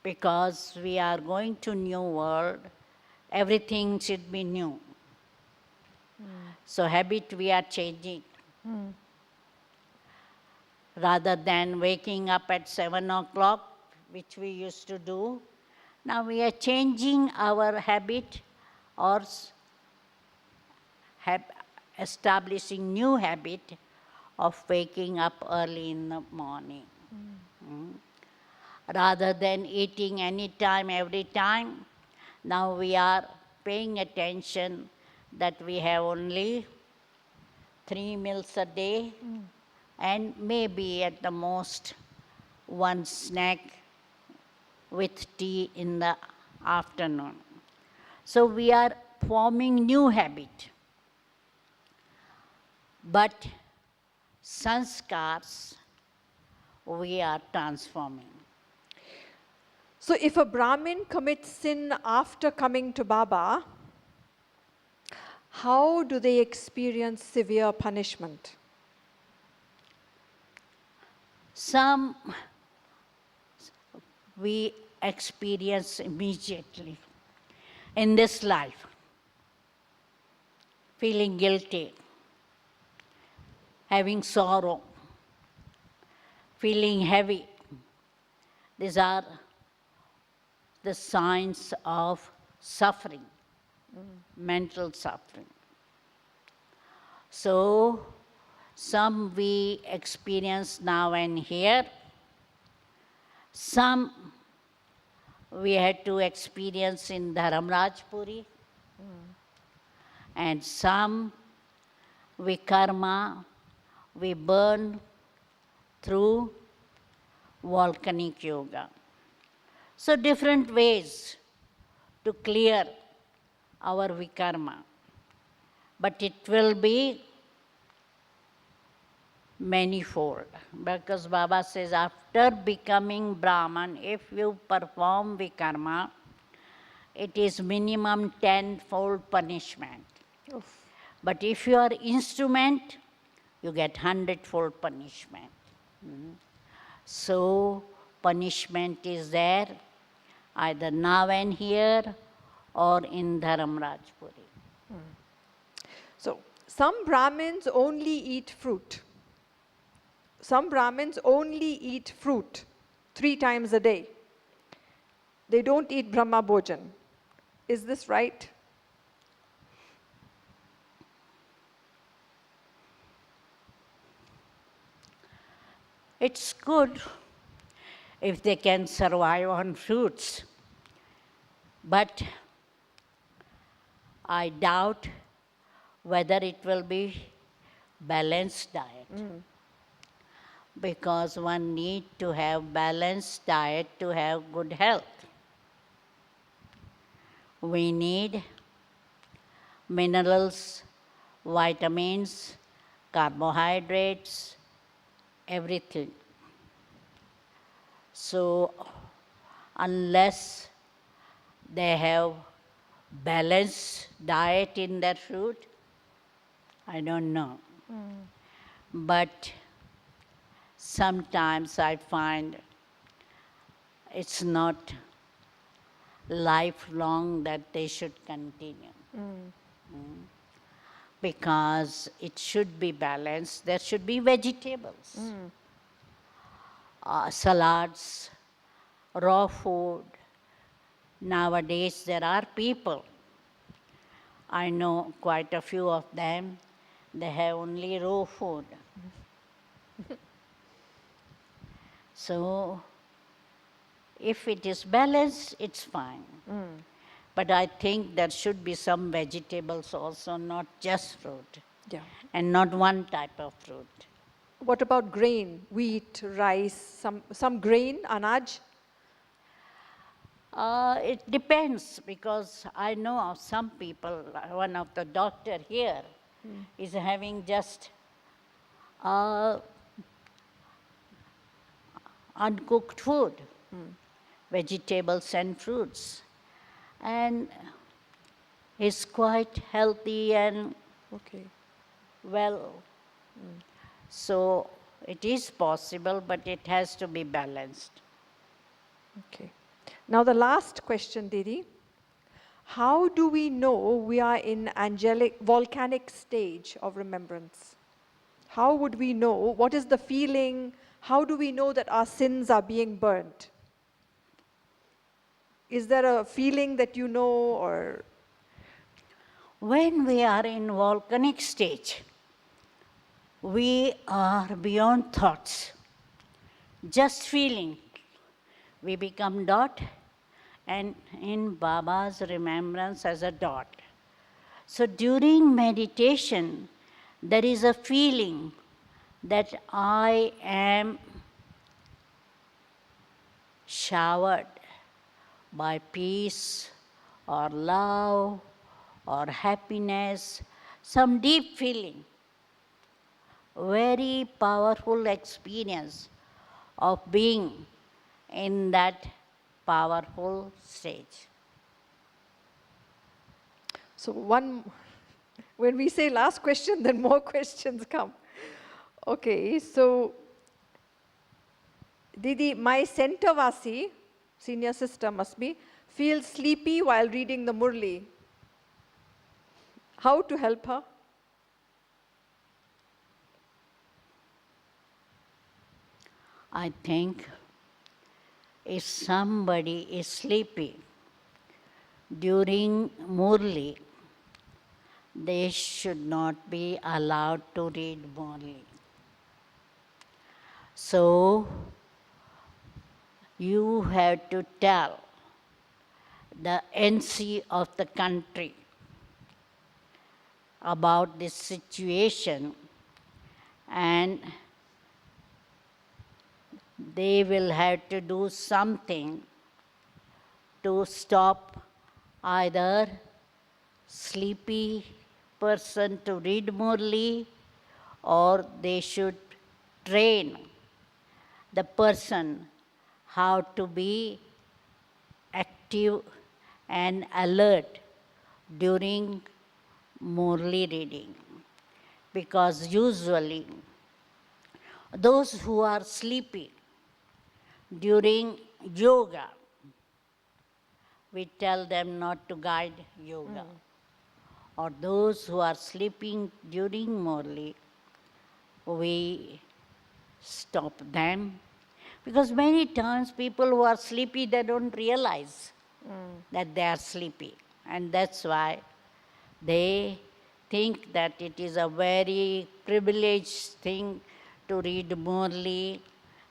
because we are going to new world, everything should be new. So habit we are changing. Rather than waking up at 7 o'clock, which we used to do, now we are changing our habit or establishing new habit of waking up early in the morning. Rather than eating any time, every time, now we are paying attention that we have only 3 meals a day and maybe at the most one snack with tea in the afternoon. So we are forming new habit. But sanskars we are transforming. So if a Brahmin commits sin after coming to Baba, how do they experience severe punishment? Some we experience immediately in this life, feeling guilty, having sorrow, feeling heavy. These are the signs of suffering, mental suffering. So, some we experience now and here, some we had to experience in Dharamrajpuri, and some we karma, we burn through volcanic yoga. So different ways to clear our vikarma. But it will be manifold, because Baba says after becoming Brahman, if you perform vikarma, it is minimum 10-fold punishment. Oof. But if you are instrument, you get 100-fold punishment. So punishment is there either now and here or in Dharamrajpuri. So some Brahmins only eat fruit. Some Brahmins only eat fruit 3 times a day. They don't eat Brahma Bhojan. Is this right? It's good if they can survive on fruits, but I doubt whether it will be balanced diet. Because one need to have balanced diet to have good health. We need minerals, vitamins, carbohydrates, everything. So unless they have balanced diet in their food, I don't know. But sometimes I find it's not lifelong that they should continue. Because it should be balanced. There should be vegetables, salads, raw food. Nowadays there are people, I know quite a few of them, they have only raw food. So if it is balanced, it's fine. But I think there should be some vegetables also, not just fruit. Yeah. And not one type of fruit. What about grain, wheat, rice, some grain, anaj? It depends, because I know of some people, one of the doctor here is having just uncooked food, vegetables and fruits. And he's quite healthy and Okay. well. So it is possible, but it has to be balanced. Okay. Now the last question, Didi. How do we know we are in angelic, volcanic stage of remembrance? How would we know? What is the feeling? How do we know that our sins are being burnt? Is there a feeling that you know, or? When we are in volcanic stage, we are beyond thoughts, just feeling. We become dot, and in Baba's remembrance as a dot. So during meditation, there is a feeling that I am showered by peace or love or happiness, some deep feeling, very powerful experience of being in that powerful stage. So when we say last question, then more questions come. Okay, so Didi, my Centavasi, senior sister must be, feels sleepy while reading the Murli. How to help her? I think if somebody is sleepy during Murli, they should not be allowed to read Murli. So, you have to tell the NC of the country about this situation, and they will have to do something to stop either sleepy person to read Murli, or they should train the person how to be active and alert during Murli reading. Because usually those who are sleepy during yoga, we tell them not to guide yoga. Or those who are sleeping during Murli, we stop them. Because many times people who are sleepy, they don't realize that they are sleepy. And that's why they think that it is a very privileged thing to read Murli,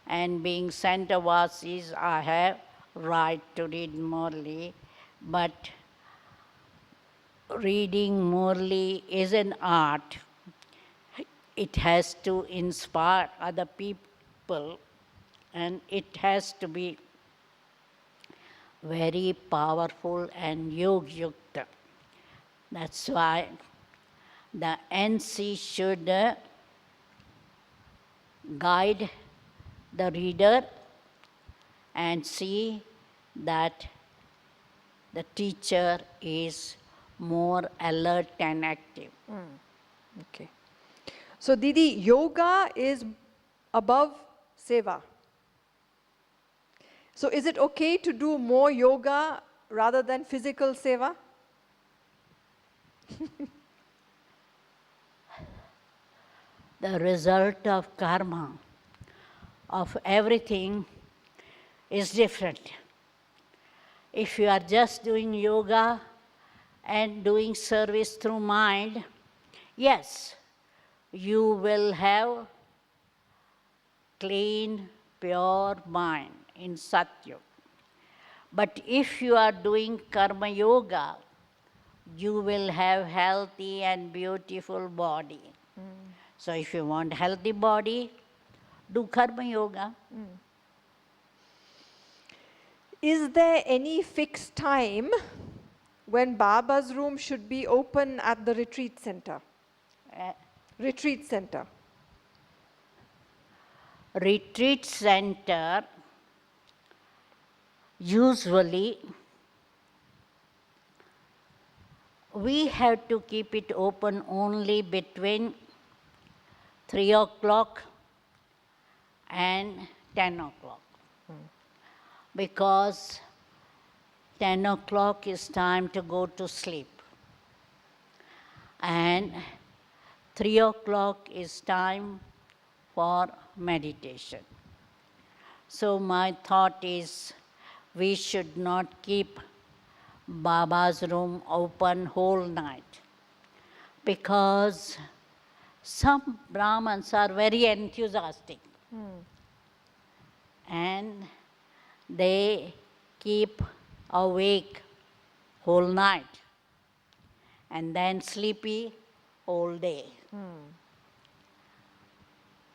and being Santavasis, I have right to read Murli. But reading Murli is an art. It has to inspire other people, and it has to be very powerful and yog-yukta. That's why the NC should guide the reader and see that the teacher is more alert and active. Okay. So Didi, yoga is above seva. So is it okay to do more yoga rather than physical seva? The result of karma of everything is different. If you are just doing yoga and doing service through mind, yes, you will have clean, pure mind in Satyug. But if you are doing karma yoga, you will have healthy and beautiful body. So if you want healthy body, do karma yoga. Is there any fixed time when Baba's room should be open at the retreat center? Retreat center. Retreat center usually we have to keep it open only between 3 o'clock and 10 o'clock. Because 10 o'clock is time to go to sleep. And 3 o'clock is time for meditation. So my thought is we should not keep Baba's room open whole night, because some Brahmins are very enthusiastic and they keep awake whole night and then sleepy all day.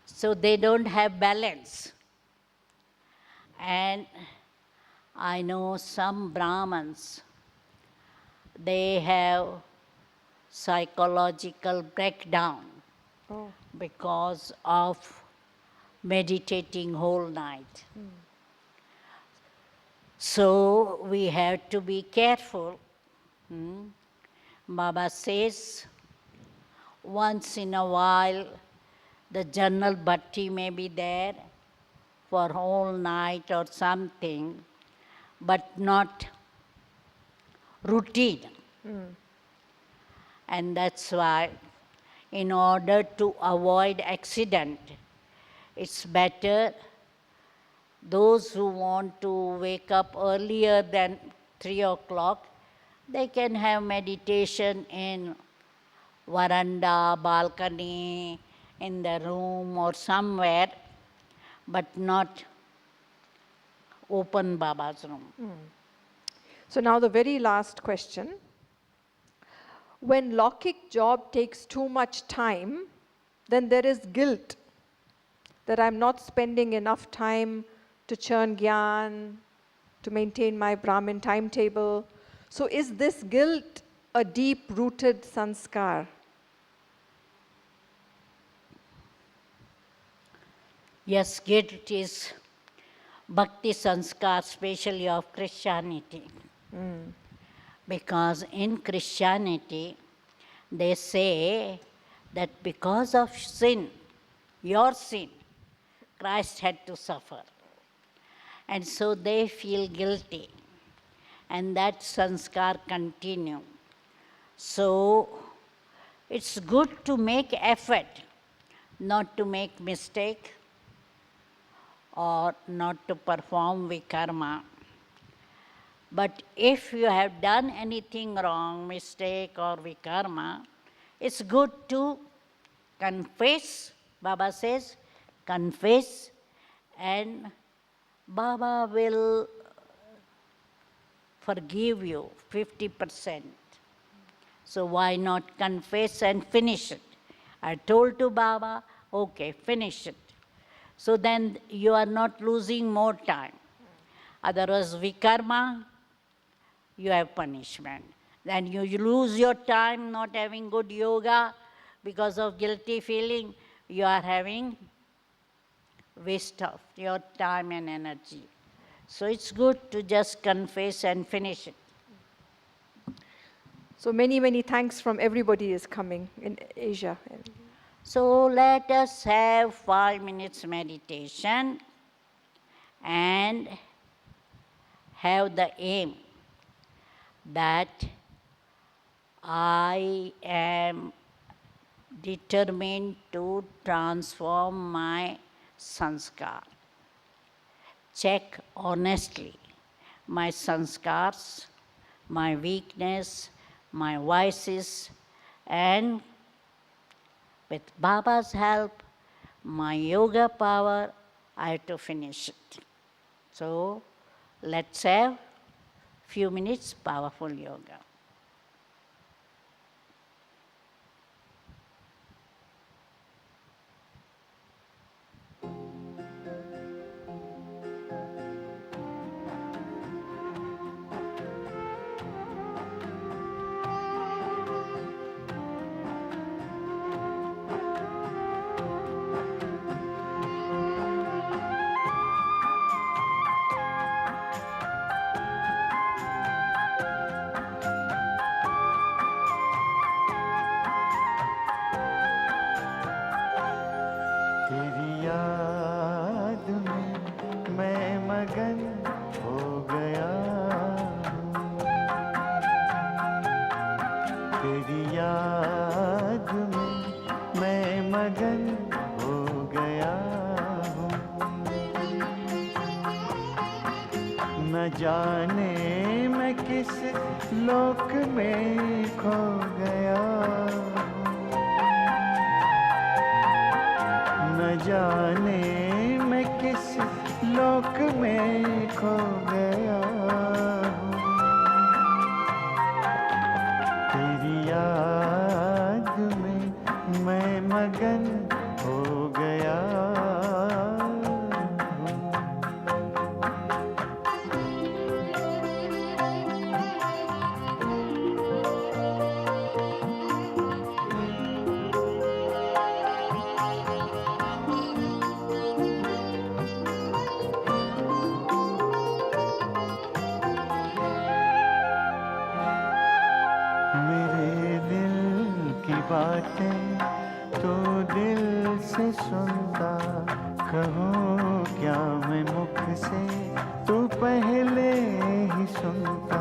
So they don't have balance. And I know some Brahmins, they have psychological breakdown Oh. because of meditating whole night. So we have to be careful. Baba says, once in a while, the Janal Bhatti may be there for whole night or something, but not routine. And that's why, in order to avoid accident, it's better those who want to wake up earlier than 3 o'clock, they can have meditation in veranda, balcony, in the room or somewhere, but not open Baba's room. So now the very last question. When Lokik job takes too much time, then there is guilt that I'm not spending enough time to churn gyan, to maintain my Brahmin timetable. So is this guilt a deep-rooted sanskar? Yes, guilt is bhakti sanskar, especially of Christianity. Because in Christianity, they say that because of sin, your sin, Christ had to suffer. And so they feel guilty. And that sanskar continue. So it's good to make effort, not to make mistake or not to perform vikarma. But if you have done anything wrong, mistake or vikarma, it's good to confess. Baba says, confess, and Baba will forgive you 50%. So why not confess and finish it? I told to Baba, okay, finish it. So then you are not losing more time. Otherwise, vikarma, you have punishment. Then you lose your time not having good yoga because of guilty feeling. You are having waste of your time and energy. So it's good to just confess and finish it. So many, many thanks from everybody is coming in Asia. So let us have 5 minutes meditation and have the aim that I am determined to transform my sanskar. Check honestly my sanskars, my weakness, my vices, and with Baba's help, my yoga power, I have to finish it. So let's have few minutes powerful yoga. तेरी याद में मैं मगन हो गया हूँ। न जाने मैं किस लोक में खो गया हूँ। न जाने मैं किस लोक में खो गया हूँ। तेरी याद में मैं मगन हो गया हूँ। मेरे दिल की बातें तो दिल से सुनता, कहूँ क्या मैं मुख से तू पहले ही सुनता।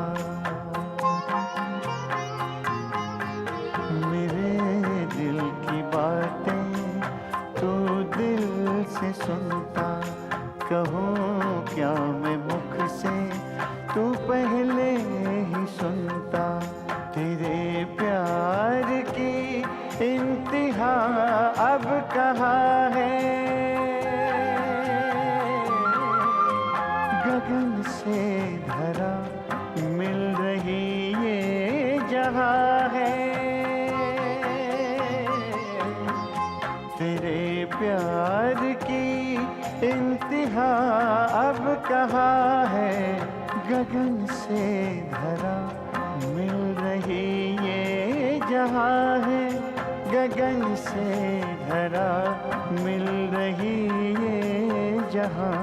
मेरे दिल की बातें तो दिल से सुनता, कहूँ क्या मैं मुख से तू पहले ही सुनता। तेरे प्यार की इंतहा अब कहाँ है, गगन से धरा मिल रही ये जहाँ है। तेरे प्यार की इंतहा अब कहाँ है, गगन से धरा मिल रही ये जहाँ है। गगन से धरा मिल रही ये जहाँ